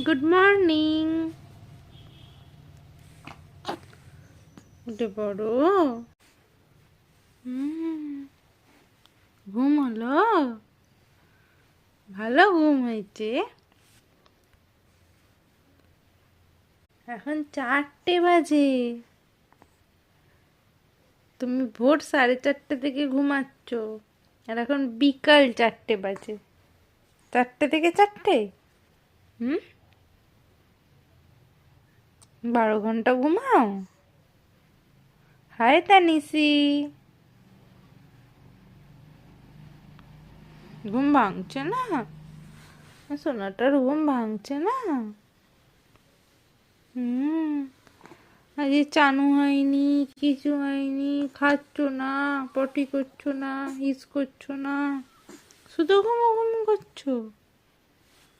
Good morning. উঠে পড়ো। ঘুম হলো? ভালো ঘুম হয়েছে? এখন 4টে বাজে। তুমি ভোর 4:30 থেকে ঘুমাচ্ছ, আর এখন বিকাল 4টে বাজে। 4টে থেকে 4টে? 12 ঘন্টা ঘুমাও? হায় তানিসি, ঘুম ভাঙছে না? সোনাটার ঘুম ভাঙছে না? আজকে চানু হয়নি, কিছু হয়নি, খাচ্ছ না, পটি করছো না, হিস করছো না, শুধু ঘুমো ঘুমো করছো।